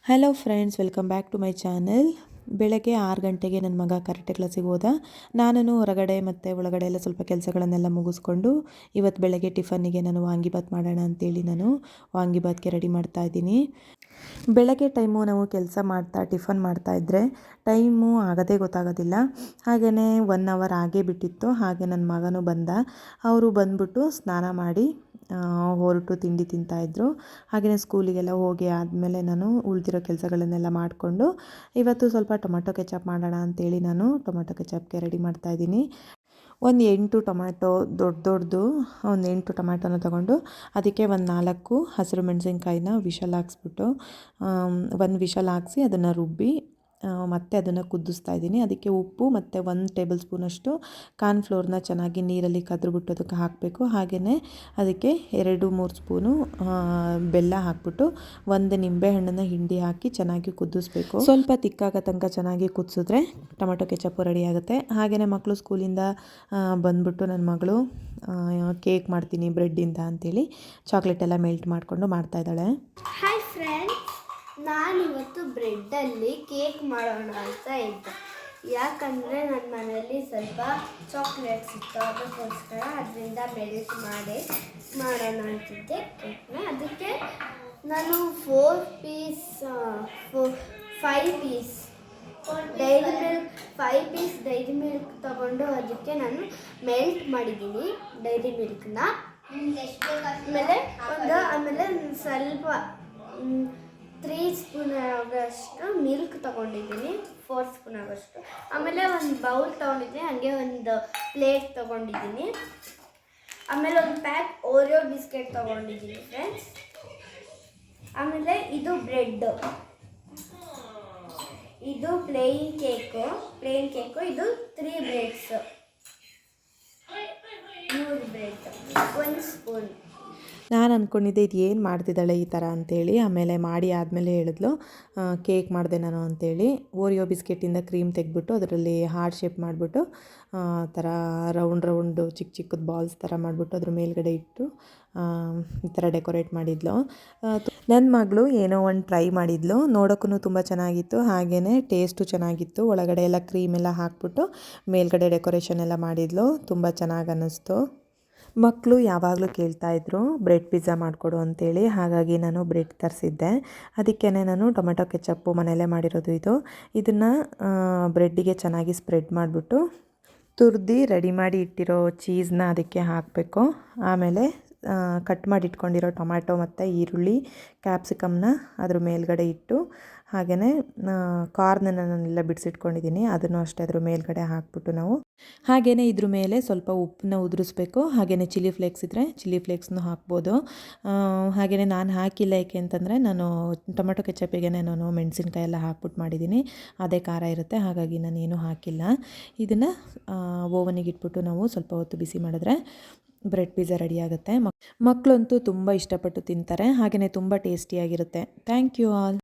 Hello friends, welcome back to my channel. ಬೆಳಗ್ಗೆ 6 ಗಂಟೆಗೆ ನನ್ನ ಮಗ ಕರಾಟೆ ಕ್ಲಾಸಿಗೆ ಹೋದ. ನಾನು ಹೊರಗಡೆ ಮತ್ತು ಒಳಗಡೆ ಎಲ್ಲ ಸ್ವಲ್ಪ ಕೆಲಸಗಳನ್ನೆಲ್ಲ ಮುಗಿಸ್ಕೊಂಡು ಇವತ್ತು ಬೆಳಗ್ಗೆ ಟಿಫನ್ನಿಗೆ ನಾನು ವಾಂಗಿಬಾತ್ ಮಾಡೋಣ ಅಂತೇಳಿ ನಾನು ವಾಂಗಿಬಾತ್ಗೆ ರೆಡಿ ಮಾಡ್ತಾಯಿದ್ದೀನಿ. ಬೆಳಗ್ಗೆ ಟೈಮು ನಾವು ಕೆಲಸ ಮಾಡ್ತಾ ಟಿಫನ್ ಮಾಡ್ತಾಯಿದ್ರೆ ಟೈಮು ಆಗೋದೇ ಗೊತ್ತಾಗೋದಿಲ್ಲ. ಹಾಗೆಯೇ 1 ಅವರ್ ಆಗೇ ಬಿಟ್ಟಿತ್ತು. ಹಾಗೆ ನನ್ನ ಮಗನೂ ಬಂದ. ಅವರು ಬಂದ್ಬಿಟ್ಟು ಸ್ನಾನ ಮಾಡಿ ಹೊರಟು ತಿಂಡಿ ತಿಂತಾಯಿದ್ರು. ಹಾಗೆಯೇ ಸ್ಕೂಲಿಗೆಲ್ಲ ಹೋಗಿ ಆದಮೇಲೆ ನಾನು ಉಳಿದಿರೋ ಕೆಲಸಗಳನ್ನೆಲ್ಲ ಮಾಡಿಕೊಂಡು ಇವತ್ತು ಸ್ವಲ್ಪ ಟೊಮೆಟೊ ಕೆಚಪ್ ಮಾಡೋಣ ಅಂತೇಳಿ ನಾನು ಟೊಮೆಟೊ ಕೆಚಪ್ಗೆ ರೆಡಿ ಮಾಡ್ತಾಯಿದ್ದೀನಿ. ಒಂದು 8 ಟೊಮ್ಯಾಟೊ ದೊಡ್ಡದು ಒಂದು 8 ಟೊಮ್ಯಾಟೊನ ತೊಗೊಂಡು ಅದಕ್ಕೆ ಒಂದು 4 ಹಸಿರು ಮೆಣಸಿನ್ಕಾಯಿನ ವಿಷಲ್ ಹಾಕ್ಸ್ಬಿಟ್ಟು ಒಂದು ವಿಷಲ್ ಹಾಕ್ಸಿ ಅದನ್ನು ರುಬ್ಬಿ ಮತ್ತು ಅದನ್ನು ಕುದಿಸ್ತಾ ಇದ್ದೀನಿ. ಅದಕ್ಕೆ ಉಪ್ಪು ಮತ್ತು 1 ಟೇಬಲ್ ಸ್ಪೂನಷ್ಟು ಕಾರ್ನ್ಫ್ಲೋರ್ನ ಚೆನ್ನಾಗಿ ನೀರಲ್ಲಿ ಕದ್ರುಬಿಟ್ಟು ಅದಕ್ಕೆ ಹಾಕಬೇಕು. ಹಾಗೆಯೇ ಅದಕ್ಕೆ 2-3 ಸ್ಪೂನು ಬೆಲ್ಲ ಹಾಕ್ಬಿಟ್ಟು 1 ನಿಂಬೆಹಣ್ಣನ್ನು ಹಿಂಡಿ ಹಾಕಿ ಚೆನ್ನಾಗಿ ಕುದಿಸ್ಬೇಕು. ಸ್ವಲ್ಪ ತಿಕ್ಕಾಗೋ ತನಕ ಚೆನ್ನಾಗಿ ಕುದಿಸಿದ್ರೆ ಟೊಮೆಟೊ ಕೆಚಪ್ಪು ರೆಡಿ ಆಗುತ್ತೆ. ಹಾಗೆಯೇ ಮಕ್ಕಳು ಸ್ಕೂಲಿಂದ ಬಂದ್ಬಿಟ್ಟು ನನ್ನ ಮಗಳು ಕೇಕ್ ಮಾಡ್ತೀನಿ ಬ್ರೆಡ್ಡಿಂದ ಅಂತೇಳಿ ಚಾಕ್ಲೇಟ್ ಎಲ್ಲ ಮೆಲ್ಟ್ ಮಾಡಿಕೊಂಡು ಮಾಡ್ತಾಯಿದ್ದಾಳೆ. ಹಾಯ್ ಫ್ರೆಂಡ್ಸ್, ನಾನಿವತ್ತು ಬ್ರೆಡ್ಡಲ್ಲಿ ಕೇಕ್ ಮಾಡೋಣ ಅಂತ ಇದ್ದೆ. ಯಾಕಂದರೆ ನನ್ನ ಮನೆಯಲ್ಲಿ ಸ್ವಲ್ಪ ಚಾಕ್ಲೇಟ್ಸ್ ಇತ್ತು, ಅದಕ್ಕೋಸ್ಕರ ಅದರಿಂದ ಮೆಲ್ಟ್ ಮಾಡಿ ಮಾಡೋಣ ಅಂತಿದ್ದೆ ಕೇಕ್ನ. ಅದಕ್ಕೆ ನಾನು 5 ಪೀಸ್ ಡೈರಿ ಮಿಲ್ಕ್ ತೊಗೊಂಡು ಅದಕ್ಕೆ ನಾನು ಮೆಲ್ಟ್ ಮಾಡಿದ್ದೀನಿ ಡೈರಿ ಮಿಲ್ಕ್ನ. ಆಮೇಲೆ ಸ್ವಲ್ಪ 3 ಸ್ಪೂನ್ ಆಗೋಷ್ಟು ಮಿಲ್ಕ್ ತೊಗೊಂಡಿದ್ದೀನಿ, 4 ಸ್ಪೂನ್ ಆಗೋಷ್ಟು. ಆಮೇಲೆ ಒಂದು ಬೌಲ್ ತೊಗೊಂಡಿದ್ದೀನಿ, ಹಾಗೆ ಒಂದು ಪ್ಲೇಟ್ ತೊಗೊಂಡಿದ್ದೀನಿ. ಆಮೇಲೆ ಒಂದು ಪ್ಯಾಕ್ ಓರಿಯೋ ಬಿಸ್ಕೆಟ್ ತೊಗೊಂಡಿದ್ದೀನಿ ಫ್ರೆಂಡ್ಸ್. ಆಮೇಲೆ ಇದು ಬ್ರೆಡ್ಡು, ಇದು ಪ್ಲೇನ್ ಕೇಕು, ಇದು 3 ಬ್ರೆಡ್ಸ್, 3 ಬ್ರೆಡ್, 1 ಸ್ಪೂನ್. ನಾನು ಅಂದ್ಕೊಂಡಿದ್ದೆ ಇದು ಏನು ಮಾಡ್ತಿದ್ದಾಳೆ ಈ ಥರ ಅಂತೇಳಿ. ಆಮೇಲೆ ಮಾಡಿ ಆದಮೇಲೆ ಹೇಳಿದ್ಲು ಕೇಕ್ ಮಾಡಿದೆ ನಾನು ಅಂತೇಳಿ. ಓರಿಯೋ ಬಿಸ್ಕೆಟಿಂದ ಕ್ರೀಮ್ ತೆಗೆದ್ಬಿಟ್ಟು ಅದರಲ್ಲಿ ಹಾರ್ಟ್ ಶೇಪ್ ಮಾಡಿಬಿಟ್ಟು ಥರ ರೌಂಡು ಚಿಕ್ಕದು ಬಾಲ್ಸ್ ಥರ ಮಾಡಿಬಿಟ್ಟು ಅದ್ರ ಮೇಲ್ಗಡೆ ಇಟ್ಟು ಈ ಥರ ಡೆಕೋರೇಟ್ ಮಾಡಿದ್ಲು. ನನ್ನ ಮಗಳು ಏನೋ ಒಂದು ಟ್ರೈ ಮಾಡಿದ್ಲು, ನೋಡೋಕ್ಕೂ ತುಂಬ ಚೆನ್ನಾಗಿತ್ತು, ಹಾಗೆಯೇ ಟೇಸ್ಟು ಚೆನ್ನಾಗಿತ್ತು. ಒಳಗಡೆ ಎಲ್ಲ ಕ್ರೀಮೆಲ್ಲ ಹಾಕ್ಬಿಟ್ಟು ಮೇಲ್ಗಡೆ ಡೆಕೋರೇಷನ್ ಎಲ್ಲ ಮಾಡಿದ್ಲು, ತುಂಬ ಚೆನ್ನಾಗಿ ಅನ್ನಿಸ್ತು. ಮಕ್ಕಳು ಯಾವಾಗಲೂ ಕೇಳ್ತಾಯಿದ್ರು ಬ್ರೆಡ್ ಪಿಜ್ಜಾ ಮಾಡಿಕೊಡು ಅಂತೇಳಿ. ಹಾಗಾಗಿ ನಾನು ಬ್ರೆಡ್ ತರಿಸಿದ್ದೆ. ಅದಕ್ಕೇ ನಾನು ಟೊಮೆಟೊ ಕೆಚಪ್ಪು ಮನೆಯಲ್ಲೇ ಮಾಡಿರೋದು ಇದನ್ನು ಬ್ರೆಡ್ಡಿಗೆ ಚೆನ್ನಾಗಿ ಸ್ಪ್ರೆಡ್ ಮಾಡಿಬಿಟ್ಟು ತುರಿದು ರೆಡಿ ಮಾಡಿ ಇಟ್ಟಿರೋ ಚೀಸ್ನ ಅದಕ್ಕೆ ಹಾಕಬೇಕು. ಆಮೇಲೆ ಕಟ್ ಮಾಡಿ ಇಟ್ಕೊಂಡಿರೋ ಟೊಮ್ಯಾಟೊ ಮತ್ತು ಈರುಳ್ಳಿ ಕ್ಯಾಪ್ಸಿಕಮ್ನ ಅದ್ರ ಮೇಲ್ಗಡೆ ಇಟ್ಟು, ಹಾಗೆಯೇ ಕಾರ್ನನ್ನು ನಾನೆಲ್ಲ ಬಿಡಿಸಿಟ್ಕೊಂಡಿದ್ದೀನಿ, ಅದನ್ನು ಅಷ್ಟೇ ಅದ್ರ ಮೇಲ್ಗಡೆ ಹಾಕ್ಬಿಟ್ಟು ನಾವು ಹಾಗೆಯೇ ಇದ್ರ ಮೇಲೆ ಸ್ವಲ್ಪ ಉಪ್ಪನ್ನ ಉದುರಿಸ್ಬೇಕು. ಹಾಗೆಯೇ ಚಿಲ್ಲಿ ಫ್ಲೇಕ್ಸ್ ಇದ್ದರೆ ಚಿಲ್ಲಿ ಫ್ಲೇಕ್ಸ್ನೂ ಹಾಕ್ಬೋದು. ಹಾಗೆಯೇ ನಾನು ಹಾಕಿಲ್ಲ, ಏಕೆ ಅಂತಂದರೆ ನಾನು ಟೊಮೆಟೊ ಕೆಚಪ್ಪಿಗೆ ನಾನು ಮೆಣಸಿನ್ಕಾಯಿ ಎಲ್ಲ ಹಾಕ್ಬಿಟ್ಟು ಮಾಡಿದ್ದೀನಿ, ಅದೇ ಖಾರ ಇರುತ್ತೆ, ಹಾಗಾಗಿ ನಾನೇನು ಹಾಕಿಲ್ಲ. ಇದನ್ನು ಓವನಿಗೆ ಇಟ್ಬಿಟ್ಟು ನಾವು ಸ್ವಲ್ಪ ಹೊತ್ತು ಬಿಸಿ ಮಾಡಿದ್ರೆ ಬ್ರೆಡ್ ಪಿಜ್ಜಾ ರೆಡಿ ಆಗುತ್ತೆ. ಮಕ್ಕಳಂತೂ ತುಂಬ ಇಷ್ಟಪಟ್ಟು ತಿಂತಾರೆ, ಹಾಗೆಯೇ ತುಂಬ ಟೇಸ್ಟಿಯಾಗಿರುತ್ತೆ. Thank you all.